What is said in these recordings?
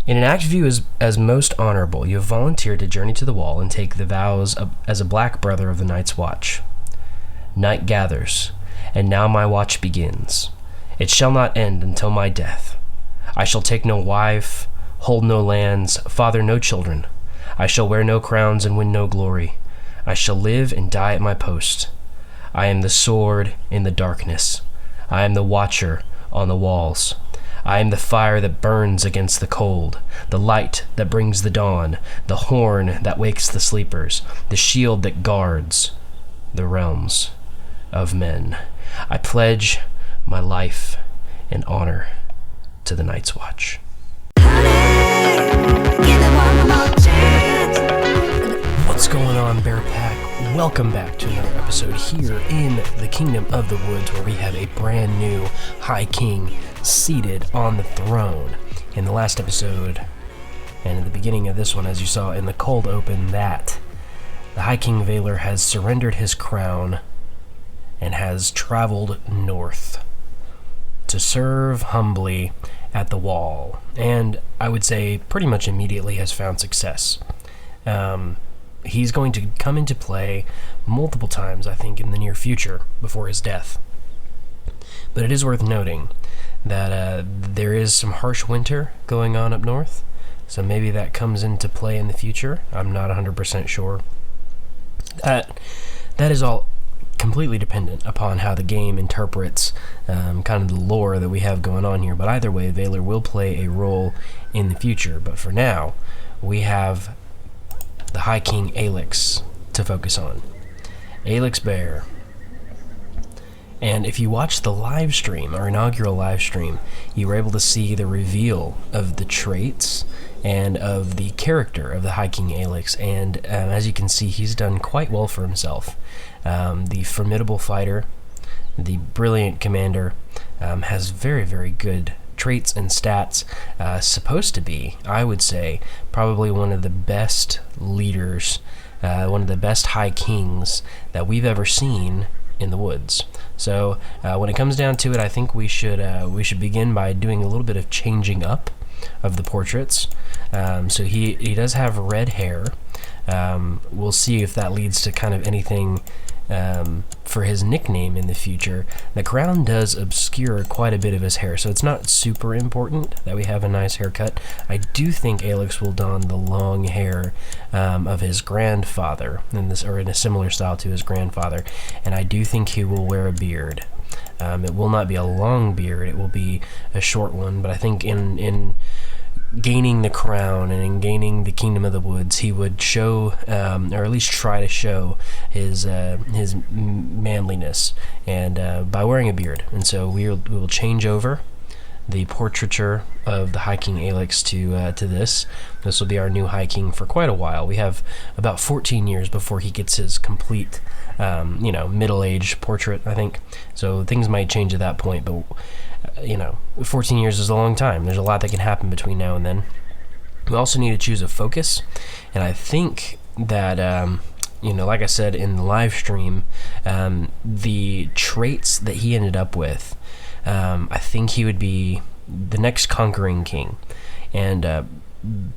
In an act viewed as most honorable, you have volunteered to journey to the wall and take the vows as a black brother of the Night's Watch. Night gathers, and now my watch begins. It shall not end until my death. I shall take no wife, hold no lands, father no children. I shall wear no crowns and win no glory. I shall live and die at my post. I am the sword in the darkness. I am the watcher on the walls. I am the fire that burns against the cold, the light that brings the dawn, the horn that wakes the sleepers, the shield that guards the realms of men. I pledge my life and honor to the Night's Watch. What's going on, Bear Pack? Welcome back to another episode here in the Kingdom of the Woods, where we have a brand new High King seated on the throne. In the last episode, and in the beginning of this one, as you saw in the cold open, that the High King Vaylor has surrendered his crown and has traveled north to serve humbly at the wall, and I would say pretty much immediately has found success. He's going to come into play multiple times, I think, in the near future before his death. But it is worth noting that there is some harsh winter going on up north, so maybe that comes into play in the future. I'm not 100% sure. That is all completely dependent upon how the game interprets kind of the lore that we have going on here. But either way, Vaylor will play a role in the future. But for now, we have the High King Aelix to focus on. Aelix Bear. And if you watch the live stream, our inaugural live stream, you were able to see the reveal of the traits and of the character of the High King Aelix. And as you can see, he's done quite well for himself. The formidable fighter, the brilliant commander, has very, very good traits and stats. Supposed to be, I would say, probably one of the best leaders, one of the best High Kings that we've ever seen in the woods. So when it comes down to it, I think we should begin by doing a little bit of changing up of the portraits. So he does have red hair. We'll see if that leads to kind of anything for his nickname in the future. The crown does obscure quite a bit of his hair, so it's not super important that we have a nice haircut. I do think Aelix will don the long hair of his grandfather, in a similar style to his grandfather, and I do think he will wear a beard. It will not be a long beard, it will be a short one, but I think in gaining the crown and in gaining the Kingdom of the Woods, he would show, or at least try to show, his manliness, and by wearing a beard. And so we will change over the portraiture of the High King Aelix to this. This will be our new High King for quite a while. We have about 14 years before he gets his complete, middle-aged portrait, I think. So things might change at that point, but 14 years is a long time. There's a lot that can happen between now and then. We also need to choose a focus, and I think that, like I said in the live stream, the traits that he ended up with, I think he would be the next conquering king, and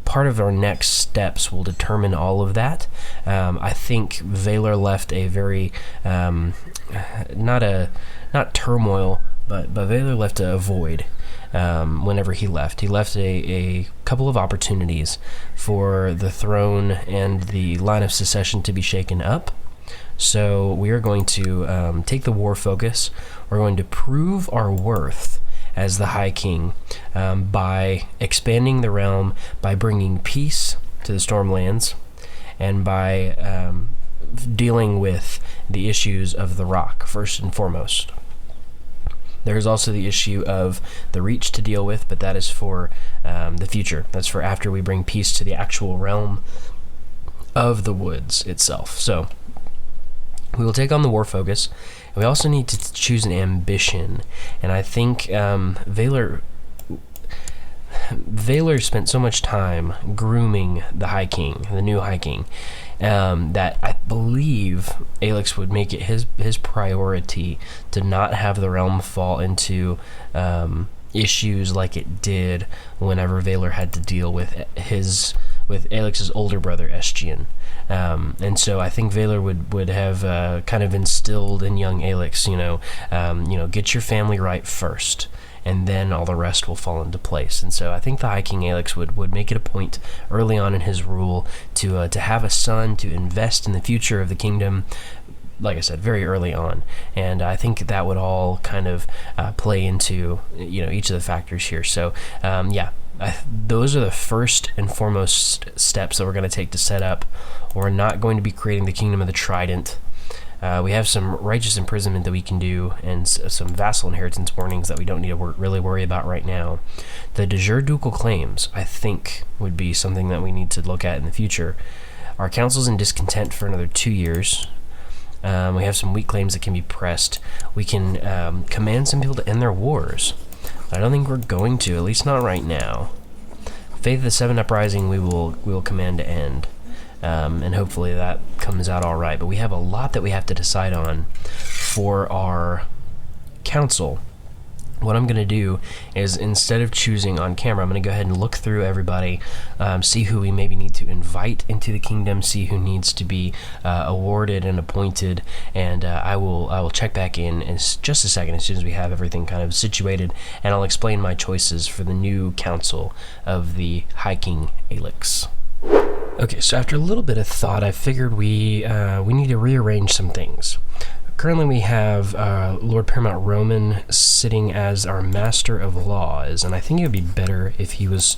part of our next steps will determine all of that. I think Vaylor left a very, not turmoil, but Vaylor left a void whenever he left. He left a couple of opportunities for the throne and the line of succession to be shaken up. So we are going to take the war focus. We're going to prove our worth as the High King by expanding the realm, by bringing peace to the Stormlands, and by dealing with the issues of the rock, first and foremost. There's also the issue of the Reach to deal with, but that is for the future. That's for after we bring peace to the actual realm of the woods itself. So we will take on the war focus, and we also need to choose an ambition. And I think Vaylor spent so much time grooming the High King, the new High King, that I believe Aelix would make it his priority to not have the realm fall into issues like it did whenever Valar had to deal with Aelix's older brother Estgian. And so I think Valar would have kind of instilled in young Aelix, get your family right first, and then all the rest will fall into place. And so I think the High King Aelix would make it a point early on in his rule to have a son, to invest in the future of the kingdom, like I said, very early on. And I think that would all kind of play into each of the factors here. So those are the first and foremost steps that we're going to take to set up. We're not going to be creating the Kingdom of the Trident. We have some righteous imprisonment that we can do, and some vassal inheritance warnings that we don't need to really worry about right now. The de jure ducal claims, I think, would be something that we need to look at in the future. Our council's in discontent for another 2 years. We have some weak claims that can be pressed. We can command some people to end their wars. I don't think we're going to, at least not right now. Faith of the Seven Uprising we will command to end. And hopefully that comes out all right. But we have a lot that we have to decide on for our council. What I'm going to do is, instead of choosing on camera, I'm going to go ahead and look through everybody, see who we maybe need to invite into the kingdom, see who needs to be awarded and appointed, and I will check back in just a second as soon as we have everything kind of situated, and I'll explain my choices for the new council of the High King Aelix. Okay, so after a little bit of thought, I figured we need to rearrange some things. Currently, we have Lord Paramount Roman sitting as our Master of Laws, and I think it would be better if he was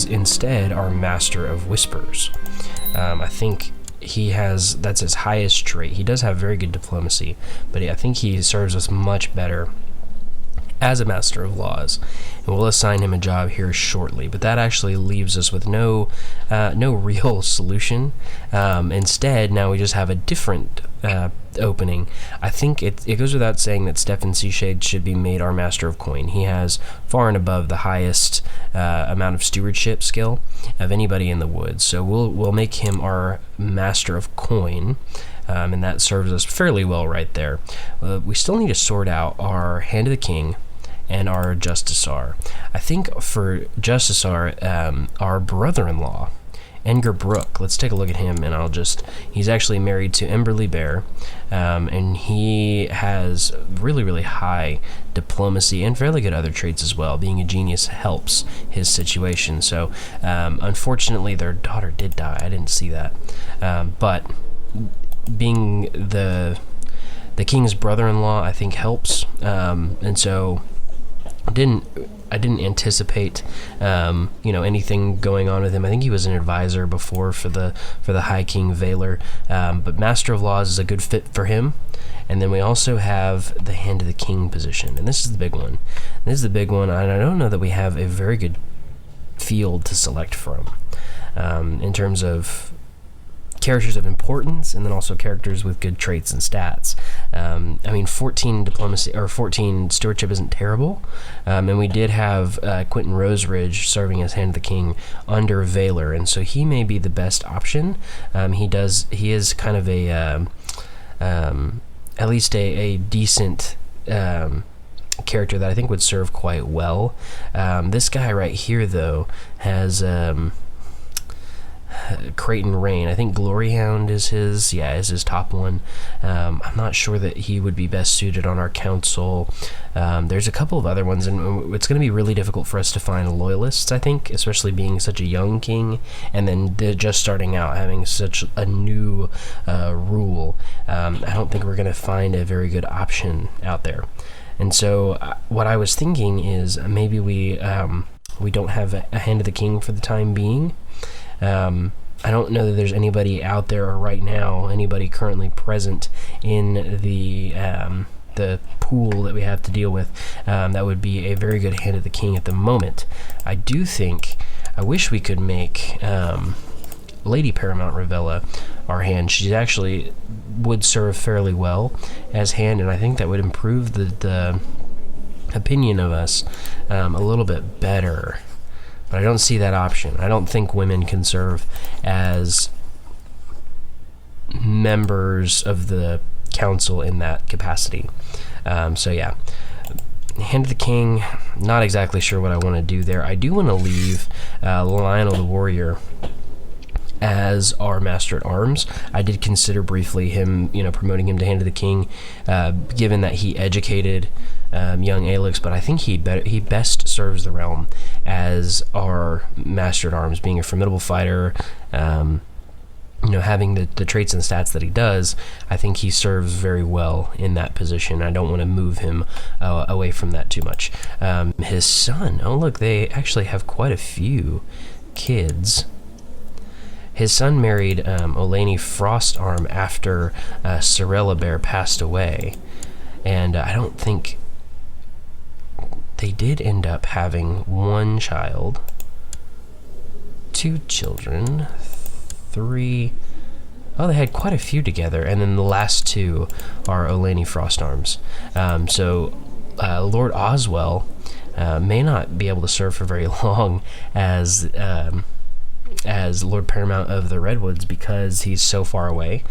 instead our Master of Whispers. I think that's his highest trait. He does have very good diplomacy, but I think he serves us much better as a Master of Laws, and we'll assign him a job here shortly. But that actually leaves us with no real solution. Instead, now we just have a different opening. I think it goes without saying that Stefan Seashade should be made our Master of Coin. He has far and above the highest amount of stewardship skill of anybody in the woods. So we'll make him our Master of Coin. And that serves us fairly well right there. We still need to sort out our Hand of the King and our Justisar. I think for Justisar, our brother-in-law, Edgar Brooke, let's take a look at him, and he's actually married to Emberly Bear, and he has really, really high diplomacy and fairly good other traits as well. Being a genius helps his situation. So, unfortunately, their daughter did die. I didn't see that. But being the king's brother-in-law, I think helps, and so I didn't anticipate anything going on with him. I think he was an advisor before for the High King Valar, but Master of Laws is a good fit for him. And then we also have the Hand of the King position, and this is the big one. And I don't know that we have a very good field to select from in terms of characters of importance, and then also characters with good traits and stats. 14 diplomacy or 14 stewardship isn't terrible, and we did have Quentin Roseridge serving as Hand of the King under Valar, and so he may be the best option. He is kind of at least a decent character that I think would serve quite well. This guy right here, though, has Creighton Rain. I think Gloryhound is his top one. I'm not sure that he would be best suited on our council. There's a couple of other ones, and it's going to be really difficult for us to find loyalists, I think, especially being such a young king, and then just starting out having such a new rule. I don't think we're going to find a very good option out there. And so what I was thinking is maybe we don't have a Hand of the King for the time being. I don't know that there's anybody out there or right now, anybody currently present in the pool that we have to deal with that would be a very good Hand of the King at the moment. I wish we could make Lady Paramount Ravella our hand. She actually would serve fairly well as hand, and I think that would improve the opinion of us a little bit better. But I don't see that option. I don't think women can serve as members of the council in that capacity. So yeah, Hand of the King, not exactly sure what I want to do there. I do want to leave Lionel the Warrior as our Master at Arms. I did consider briefly him, promoting him to Hand of the King, given that he educated young Aelix, but I think he best serves the realm as our Master at Arms, being a formidable fighter. Having the traits and stats that he does, I think he serves very well in that position. I don't want to move him away from that too much. His son, oh look, they actually have quite a few kids. His son married Olenni Frostarm after Sorella Bear passed away, and I don't think they did end up having one child, 2 children, 3. Oh, they had quite a few together, and then the last 2 are Olenni Frostarms. So Lord Oswell may not be able to serve for very long as Lord Paramount of the Redwoods, because he's so far away,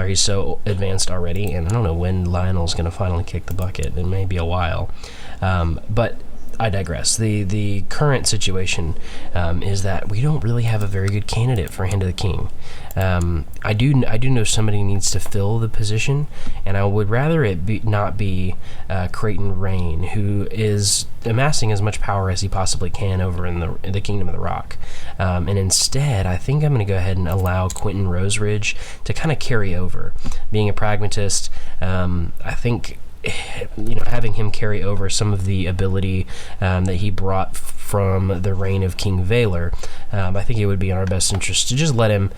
he's so advanced already, and I don't know when Lionel's going to finally kick the bucket. It may be a while, but I digress. The current situation is that we don't really have a very good candidate for Hand of the King. I do know somebody needs to fill the position, and I would rather it not be Creighton Rain, who is amassing as much power as he possibly can over in the Kingdom of the Rock. And instead, I think I'm going to go ahead and allow Quentin Roseridge to kind of carry over. Being a pragmatist, I think having him carry over some of the ability that he brought from the reign of King Valor, I think it would be in our best interest to just let him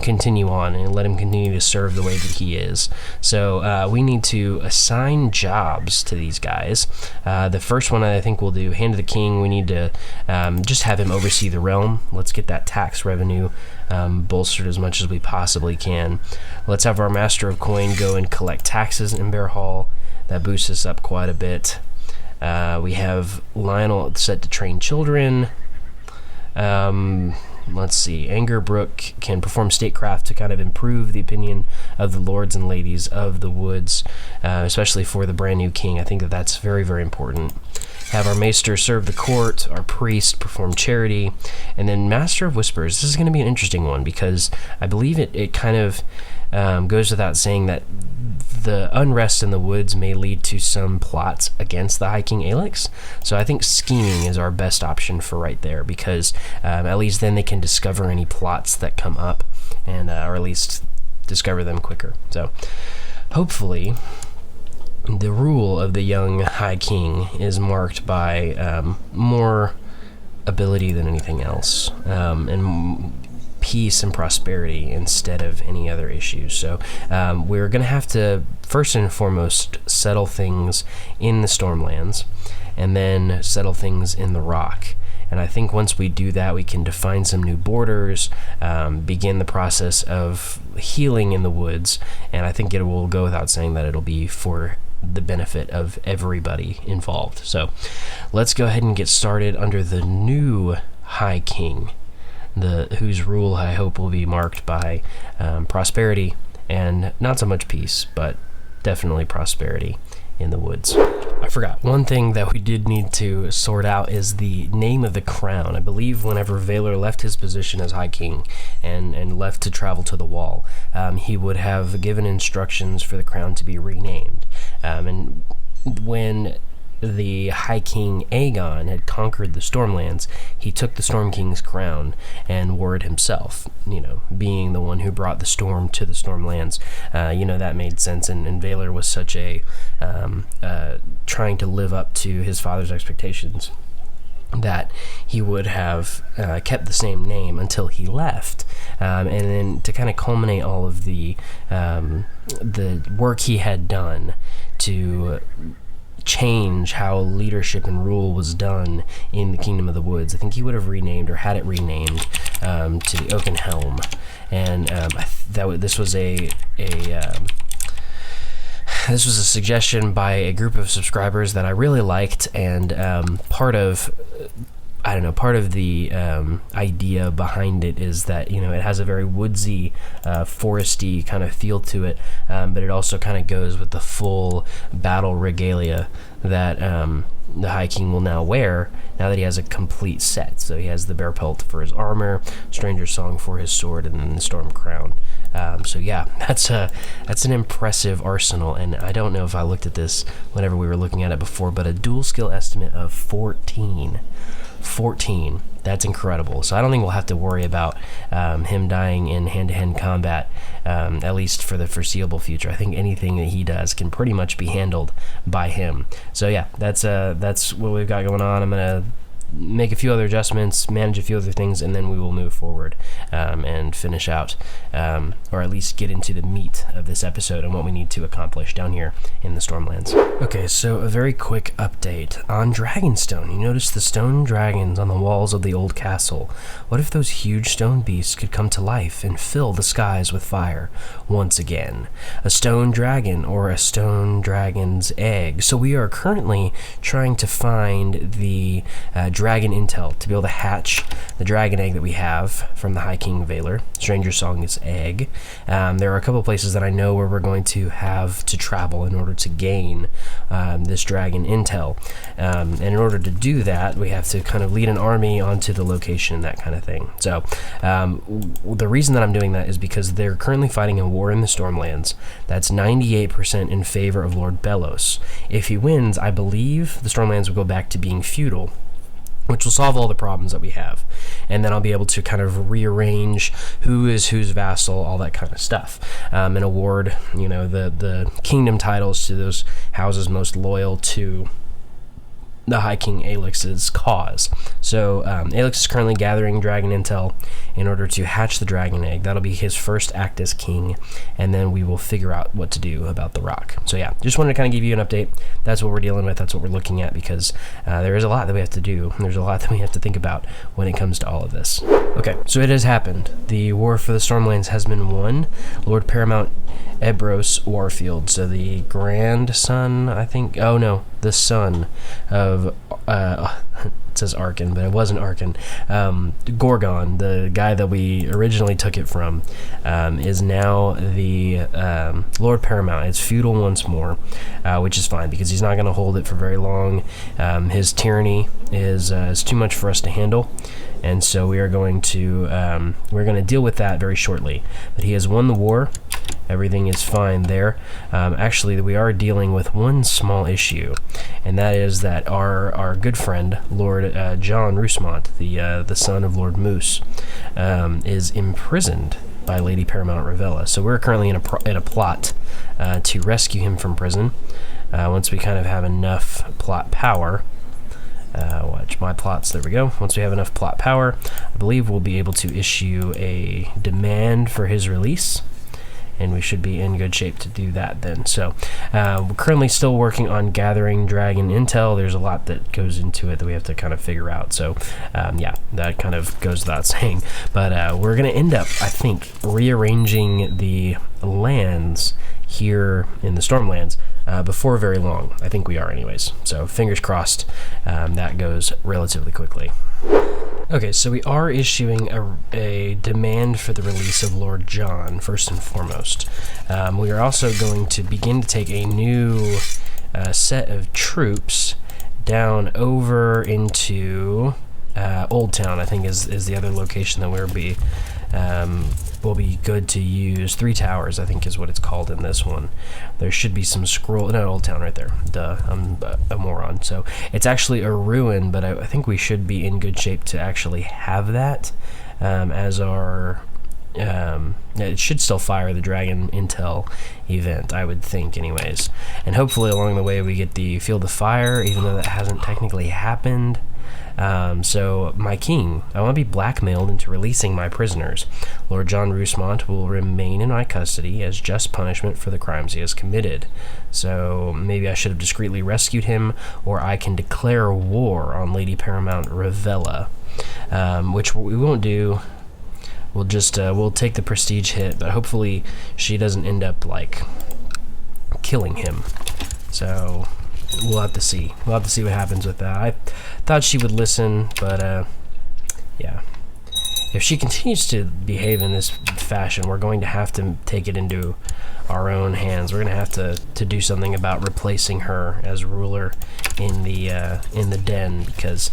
continue on and let him continue to serve the way that he is. So we need to assign jobs to these guys. The first one I think we'll do, Hand of the King, we need to just have him oversee the realm. Let's get that tax revenue bolstered as much as we possibly can. Let's have our Master of Coin go and collect taxes in Bear Hall. That boosts us up quite a bit. We have Lionel set to train children. Let's see. Angerbrook can perform statecraft to kind of improve the opinion of the lords and ladies of the woods, especially for the brand new king. I think that's very, very important. Have our maester serve the court, our priest perform charity, and then Master of Whispers. This is going to be an interesting one, because I believe it kind of goes without saying that the unrest in the woods may lead to some plots against the High King Aelix. So I think scheming is our best option for right there, because at least then they can discover any plots that come up, and or at least discover them quicker. So hopefully the rule of the young High King is marked by more ability than anything else, and peace and prosperity instead of any other issues. So we're going to have to first and foremost settle things in the Stormlands, and then settle things in the Rock. And I think once we do that, we can define some new borders, begin the process of healing in the woods, and I think it will go without saying that it'll be for the benefit of everybody involved. So let's go ahead and get started under the new High King, whose rule I hope will be marked by prosperity, and not so much peace, but definitely prosperity in the woods. I forgot one thing that we did need to sort out is the name of the crown. I believe whenever Valor left his position as High King and left to travel to the Wall, he would have given instructions for the crown to be renamed. And when the High King Aegon had conquered the Stormlands, he took the Storm King's crown and wore it himself, being the one who brought the storm to the Stormlands. That made sense, and Valor was such a trying to live up to his father's expectations that he would have kept the same name until he left, and then to kind of culminate all of the work he had done to change how leadership and rule was done in the Kingdom of the Woods, I think he would have renamed, or had it renamed, to the Oaken Helm. And this was a suggestion by a group of subscribers that I really liked, and part of I don't know, part of the idea behind it is that, you know, it has a very woodsy, foresty kind of feel to it, but it also kind of goes with the full battle regalia that the High King will now wear, now that he has a complete set. So he has the bear pelt for his armor, Stranger Song for his sword, and then the storm crown. So yeah, that's an impressive arsenal, and I don't know if I looked at this whenever we were looking at it before, but a dual skill estimate of 14. That's incredible. So I don't think we'll have to worry about him dying in hand-to-hand combat, at least for the foreseeable future. I think anything that he does can pretty much be handled by him. So yeah, that's what we've got going on. I'm gonna make a few other adjustments, manage a few other things, and then we will move forward and finish out, or at least get into the meat of this episode and what we need to accomplish down here in the Stormlands. Okay, so a very quick update on Dragonstone. You notice the stone dragons on the walls of the old castle. What if those huge stone beasts could come to life and fill the skies with fire once again? A stone dragon, or a stone dragon's egg. So we are currently trying to find the dragon intel to be able to hatch the dragon egg that we have from the High King Aelix, Stranger Song's egg. There are a couple places that I know where we're going to have to travel in order to gain this dragon intel, and in order to do that, we have to kind of lead an army onto the location, that kind of thing. So the reason that I'm doing that is because they're currently fighting a war in the Stormlands that's 98% in favor of Lord Bellos. If he wins, I believe the Stormlands will go back to being feudal, which will solve all the problems that we have. And then I'll be able to kind of rearrange who is whose vassal, all that kind of stuff, and award, you know, the kingdom titles to those houses most loyal to the High King Aelix's cause. So Aelix is currently gathering dragon intel in order to hatch the dragon egg. That'll be his first act as king, and then we will figure out what to do about the rock. So yeah, just wanted to kind of give you an update. That's what we're dealing with. That's what we're looking at, because there is a lot that we have to do. There's a lot that we have to think about when it comes to all of this. Okay, so it has happened. The war for the Stormlands has been won. Lord Paramount Ebros Warfield, so the grandson, I think, oh no, the son of, it says Arkin, but it wasn't Arkin, Gorgon, the guy that we originally took it from, is now the Lord Paramount. It's feudal once more, which is fine, because he's not going to hold it for very long. His tyranny is too much for us to handle, and so we are going to deal with that very shortly. But he has won the war. Everything is fine there. Actually, we are dealing with one small issue, and that is that our good friend, Lord John Roosmont, the son of Lord Moose, is imprisoned by Lady Paramount Ravella. So we're currently in a plot to rescue him from prison. Once we kind of have enough plot power, watch my plots, there we go. Once we have enough plot power, I believe we'll be able to issue a demand for his release, and we should be in good shape to do that then. So we're currently still working on gathering dragon intel. There's a lot that goes into it that we have to kind of figure out. So yeah, that kind of goes without saying. But we're going to end up, I think, rearranging the lands here in the Stormlands before very long. I think we are anyways. So fingers crossed that goes relatively quickly. Okay, so we are issuing a demand for the release of Lord John, first and foremost. We are also going to begin to take a new set of troops down over into Old Town, I think is the other location that will be good to use. 3 Towers, I think, is what it's called in this one. There should be some scroll. No, Old Town right there. Duh, I'm a moron. So it's actually a ruin, but I think we should be in good shape to actually have that as our. It should still fire the Dragon Intel event, I would think, anyways. And hopefully along the way we get the Field of Fire, even though that hasn't technically happened. So, my king, I want to be blackmailed into releasing my prisoners. Lord John Roosmont will remain in my custody as just punishment for the crimes he has committed. So, maybe I should have discreetly rescued him, or I can declare war on Lady Paramount Ravella, which we won't do. We'll just, we'll take the prestige hit, but hopefully she doesn't end up, like, killing him. So, we'll have to see. We'll have to see what happens with that. I thought she would listen, but yeah. If she continues to behave in this fashion, we're going to have to take it into our own hands. We're going to have to do something about replacing her as ruler in the den, because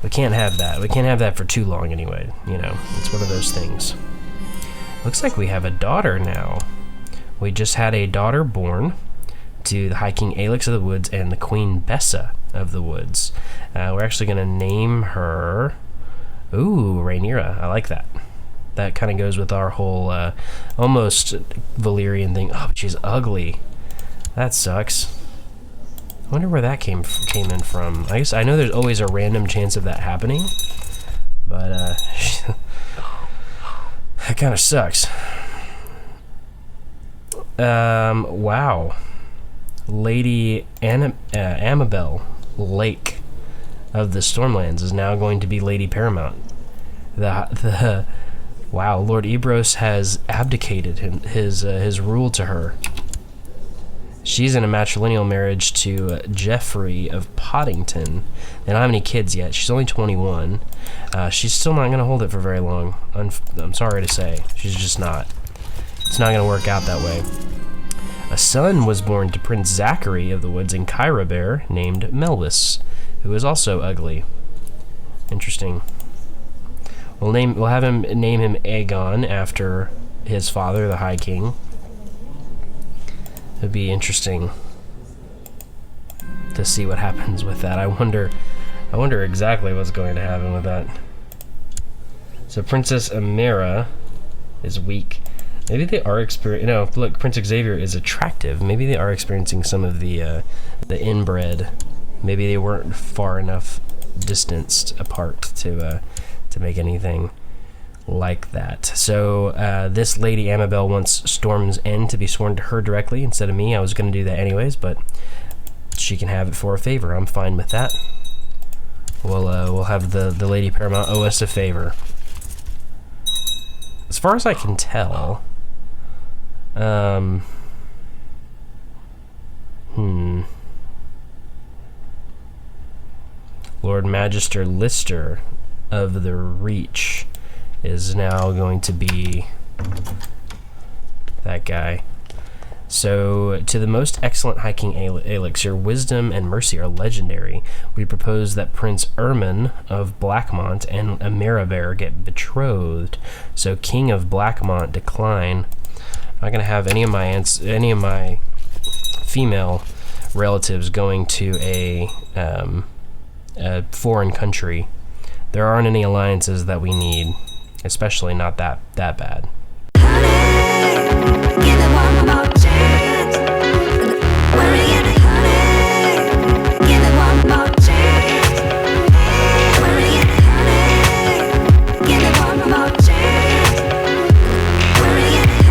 we can't have that. We can't have that for too long anyway. You know, it's one of those things. Looks like we have a daughter now. We just had a daughter born to the High King Aelix of the Woods and the Queen Bessa of the Woods. We're actually going to name her... Ooh, Rhaenyra. I like that. That kind of goes with our whole almost Valyrian thing. Oh, but she's ugly. That sucks. I wonder where that came in from. I guess I know there's always a random chance of that happening, but that kind of sucks. Wow. Lady Amabel Lake of the Stormlands is now going to be Lady Paramount. Wow, Lord Ebros has abdicated his rule to her. She's in a matrilineal marriage to Geoffrey of Poddington. They don't have any kids yet. She's only 21. She's still not going to hold it for very long. I'm sorry to say. She's just not. It's not going to work out that way. A son was born to Prince Zachary of the Woods in Kyra named Melwis, who is also ugly. Interesting. We'll have him name him Aegon after his father, the High King. It'd be interesting to see what happens with that. I wonder exactly what's going to happen with that. So Princess Amira is weak. Maybe they are experiencing... No, look, Prince Xavier is attractive. Maybe they are experiencing some of the inbred. Maybe they weren't far enough distanced apart to make anything like that. So this Lady Amabel wants Storm's End to be sworn to her directly instead of me. I was going to do that anyways, but she can have it for a favor. I'm fine with that. We'll have the Lady Paramount owe us a favor. As far as I can tell, Lord Magister Lister of the Reach is now going to be that guy. So, to the most excellent High King Aelix, your wisdom and mercy are legendary. We propose that Prince Ermin of Blackmont and Amirabear get betrothed. So, King of Blackmont decline. I'm not going to have any of my female relatives going to a foreign country. There aren't any alliances that we need, especially not that bad.